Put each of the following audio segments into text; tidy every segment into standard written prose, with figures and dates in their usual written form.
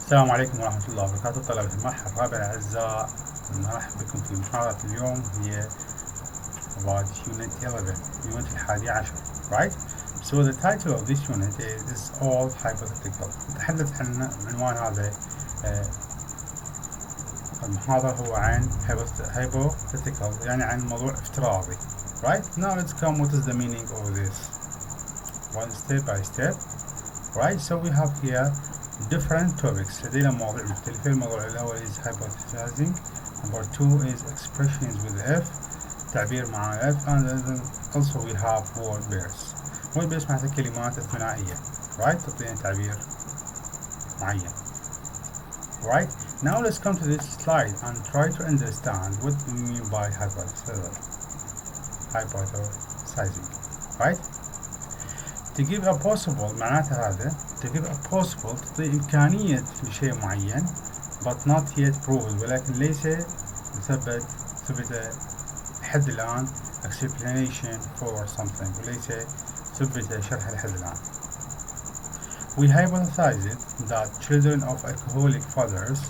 السلام عليكم ورحمة الله وبركاته. طلبة المرحلة الرابعة الأعزاء، نرحب بكم في محاضرة اليوم. هي about unit 11 unit الحادي عشر. Right? So the title of this unit is all hypothetical. نتحدث عن عنوان هذا المحاضرة هو عن hypothetical، يعني عن موضوع افتراضي. Right? Now let's come what is the meaning of this one step by step. Right? So we have here different topics. لدينا مواضيع مختلفة. الموضوع الأول is hypothesizing. Number 2 is expressions with F، تعبير مع F. And then also we have word pairs. word pairs معناتها كلمات ثنائية. Right? تعطينا تعبير معين. Right? Now let's come to this slide and try to understand what we mean by hypothesizing. Right? To give a possible معناتها هذا to give a possible تعطي إمكانية لشيء معين but not yet proven، ولكن ليس مثبت لحد الآن explanation for something، وليس ثبت شرح لحد الآن. We hypothesized that children of alcoholic fathers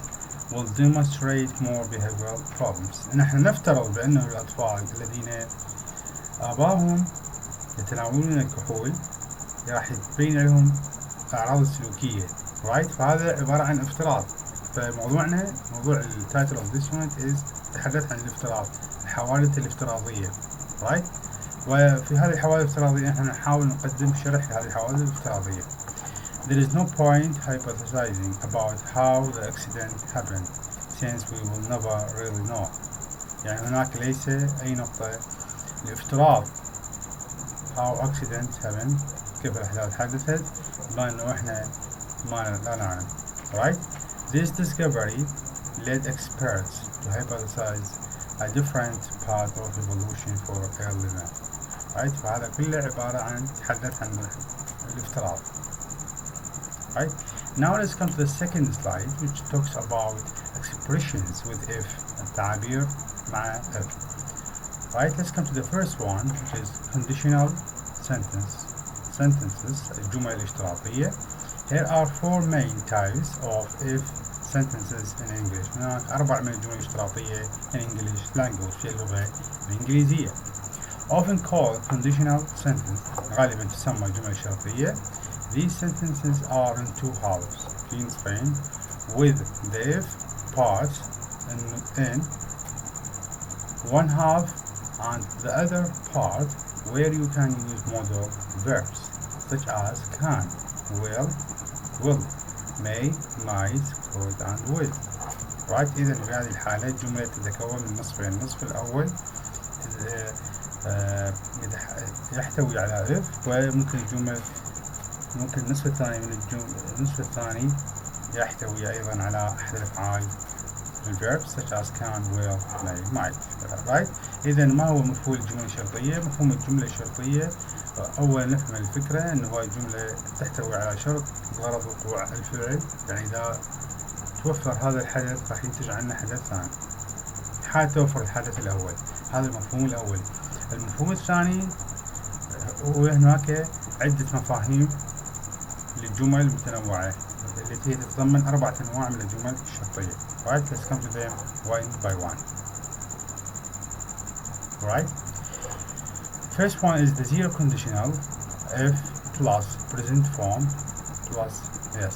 will demonstrate more behavioral problems. نحن نفترض بأن الأطفال الذين آباءهم يتناولون الكحول راح تبين لهم الأعراض السلوكية. Right? فهذا عبارة عن افتراض. فموضوعنا موضوع التايتل of this unit is تحدث عن الافتراض، الحوادث الافتراضية. Right? وفي هذه الحوادث الافتراضية نحن نحاول نقدم شرح لهذه الحوادث الافتراضية. There is no point hypothesizing about how the accident happened since we will never really know. يعني هناك ليس أي نقطة الافتراض how accident happened، كيف الأحداث حدثت، بما أنه إحنا لا نعلم. Right? This discovery led experts to hypothesize a different path of evolution for early men. Right? فهذا كله عبارة عن تحدث عن الافتراض. Right? Now let's come to the second slide which talks about expressions with if، التعابير مع if. Right? Let's come to the first one which is conditional sentences، الجمل الاشتراطية. Here are four main types of if sentences in English. هناك 4 من الجمل الاشتراطية in English language، في اللغة الإنجليزية. Often called conditional sentence، غالبا تسمى الجمل الشرطية. These sentences are in two halves في نصفين with the if part in one half and the other part where you can use modal verbs such as can, will, may, might, could and will. Right? إذا في هذه الحالة الجملة تتكون من نصفين. النصف الأول يحتوي على if، وممكن ممكن النصف الثاني من النصف الثاني يحتوي أيضا على أحد الأفعال الverbs such as can, will, may, might. Right? إذا ما هو مفهوم الجملة الشرطية؟ مفهوم الجملة الشرطية أولا نفهم الفكرة أنه هو جملة تحتوي على شرط غرض وقوع الفعل، يعني إذا توفر هذا الحدث راح ينتج عنه حدث ثاني حال توفر الحدث الأول. هذا المفهوم الأول. المفهوم الثاني هو هناك عدة مفاهيم للجمل المتنوعة التي هي تتضمن 4 أنواع من الجمل الشرطية. Right? Let's come to them one by one. Right? First one is the zero conditional if plus present form plus yes.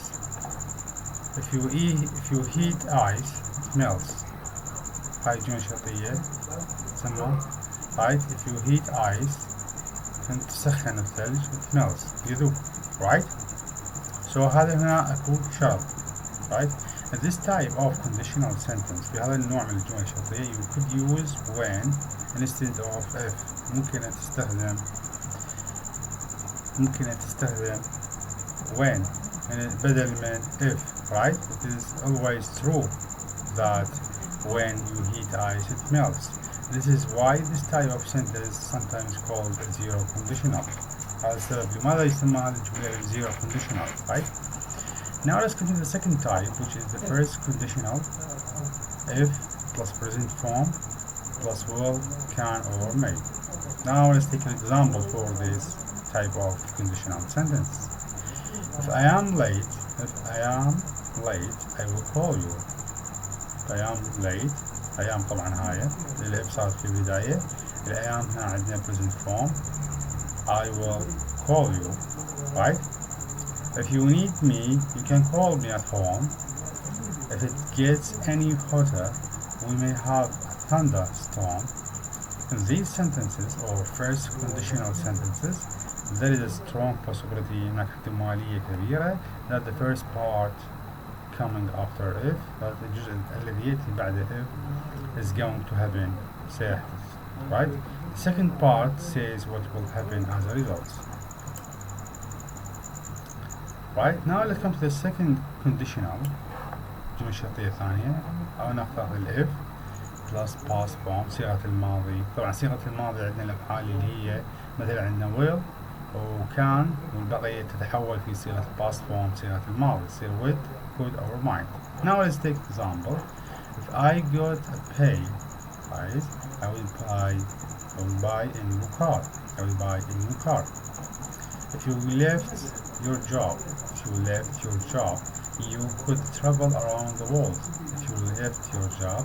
If you heat ice it melts. هاي جملة شرطية تسمى. Right? If you heat ice تسخن الثلج it melts، يذوب. Right? So هذا هنا أكو شرط. Right? This type of conditional sentence في هذا النوع من الجمل الشرطية you could use when instead of if. ممكن تستخدم when بدل من if. Right? It is always true that when you heat ice it melts. This is why this type of sentence is sometimes called a zero conditional. هذا السبب لماذا يسمى هذه الجملة zero conditional. Right? Now let's continue the second type which is the first conditional if plus present form plus will, can or may. Now let's take an example for this type of conditional sentence. If I am late late I will call you. I am late. I am طبعا هاي اللي صارت في البداية. I am هنا عندنا present form. I will call you. Right? If you need me, you can call me at home. If it gets any hotter, we may have a thunderstorm. In these sentences, or first conditional sentences, there is a strong possibility هناك احتمالية كبيرة that the first part coming after if, that الجزء الذي يأتي بعد if is going to happen سيحدث. Right? The second part says what will happen as a result. Right? Now let's come to the second conditional. الجملة الشرطية الثانية أو ناخذ الإف plus past form صيغة الماضي. طبعا صيغة الماضي عندنا الأفعال اللي هي مثلا عندنا will وكان والبقية تتحول في صيغة past form صيغة الماضي تصير would, could or might. Now let's take example. If I got a pay rise, I will buy a new car. I will buy a new car. If you left your job, you could travel around the world. If you left your job,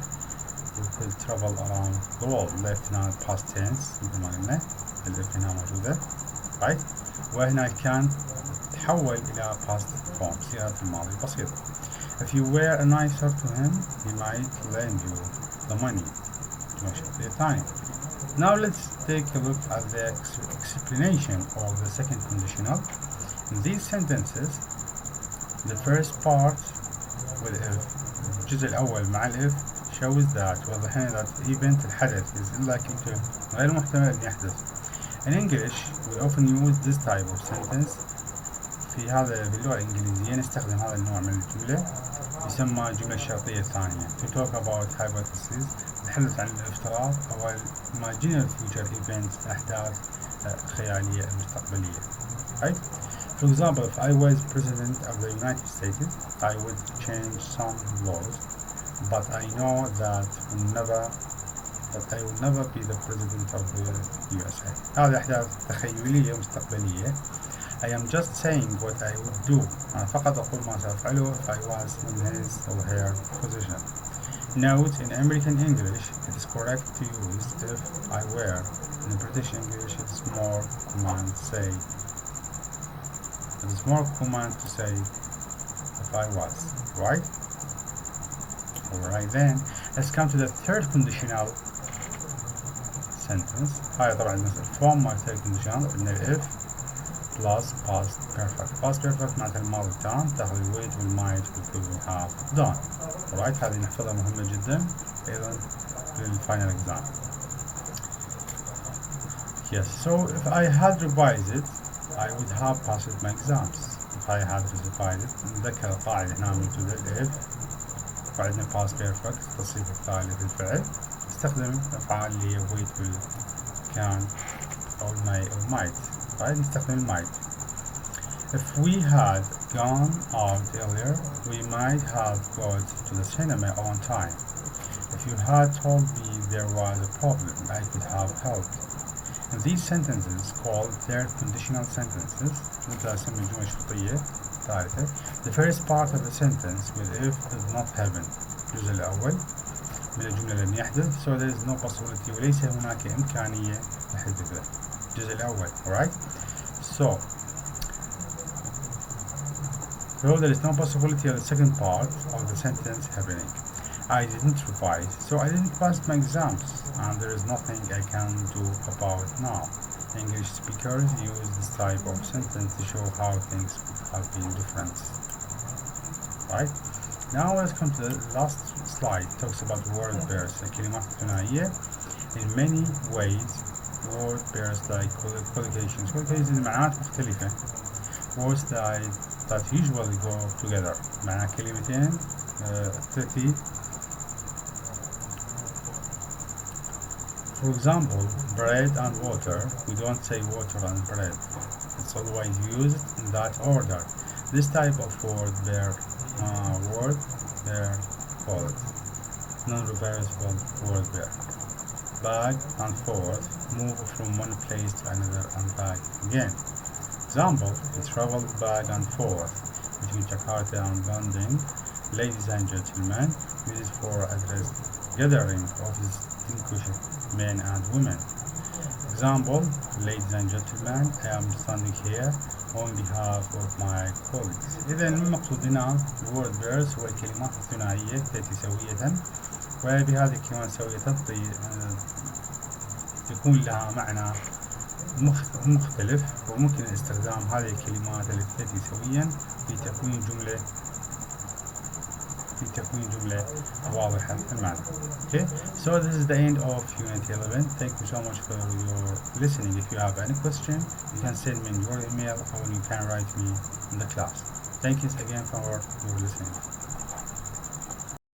you could travel around the world. Left هنا past tense مثل ما قلنا اللي هنا موجودة. Right? وهنا كان تحول إلى past form صيغة الماضي البسيطة. If you were nicer to him, he might lend you the money. الجملة الشرطية الثانية. Now let's take a look at the explanation of the second conditional. In these sentences, the first part with if الجزء الأول مع الإف shows that وضحنا that event الحدث is unlikely to غير محتمل أن يحدث. In English, we often use this type of sentence. باللغة الإنجليزية نستخدم هذا النوع من الجملة يسمى الجملة الشرطية الثانية. To talk about hypotheses نتحدث عن الافتراض أو imaginary future events الأحداث الخيالية المستقبلية. Right? For example, if I was president of the United States, I would change some laws, but I know that I will never be the president of the USA. هذه أحداث تخيلية مستقبلية. I am just saying what I would do. أنا فقط أقول ما سأفعله if I was in his or her position. Note, in American English, it is correct to use if I were. In British English, it is more common to say. It is more common to say if I was. Right? Alright then, let's come to the third conditional sentence. هاي طبعا الفورم مال third conditional إن if plus past perfect. Past perfect معناتها الماضي التام تاخذ الويت والمايت والكل والهاف done. Alright, هذه نحفظها مهمة جدا أيضا للفاينل exam. Yes, so if I had revised it, I would have passed my exams. If I had revised it, نذكر القاعدة هنا موجودة if وعندنا past perfect التصريف الثالث للفعل نستخدم الأفعال اللي هي wait والكان أو may أو might. Right? نستخدم might. If we had gone out earlier, we might have got to the cinema on time. If you had told me there was a problem, I could have helped. And these sentences, called third conditional sentences, نسمي الجملة الشرطية ثالثة. The first part of the sentence with if does not happen. الجزء الأول من الجملة لم يحدث, so there is no possibility وليس هناك إمكانية لحدوثه. الجزء الأول, alright? So there is no possibility of the second part of the sentence happening. I didn't revise, so I didn't pass my exams, and there is nothing I can do about it now. English speakers use this type of sentence to show how things have been different. Right? Now let's come to the last slide. It talks about word pairs. الكلمات الثنائية. In many ways, word pairs like collocations. Collocations معنات مختلفة. Words that usually go together. معنى كلمتين تأتي. For example, bread and water. We don't say water and bread. It's always used in that order. This type of word pair called non-reversible word pair. Back and forth, move from one place to another and back again. Example, we traveled back and forth between Jakarta and Bandung ladies and gentlemen, used for address gathering of distinguished men and women. Example, ladies and gentlemen, I am standing here on behalf of my colleagues. إذا المقصود هنا الword pairs هو الكلمات الثنائية تأتي سوية، وبهذه الكلمات السوية تكون لها معنى مختلف، وممكن استخدام هذه الكلمات التي تأتي سويا في تكوين جملة واضحة المعنى. Okay, so this is the end of Unit 11. Thank you so much for your listening. If you have any question, you can send me your email or you can write me in the class. Thank you again for your listening.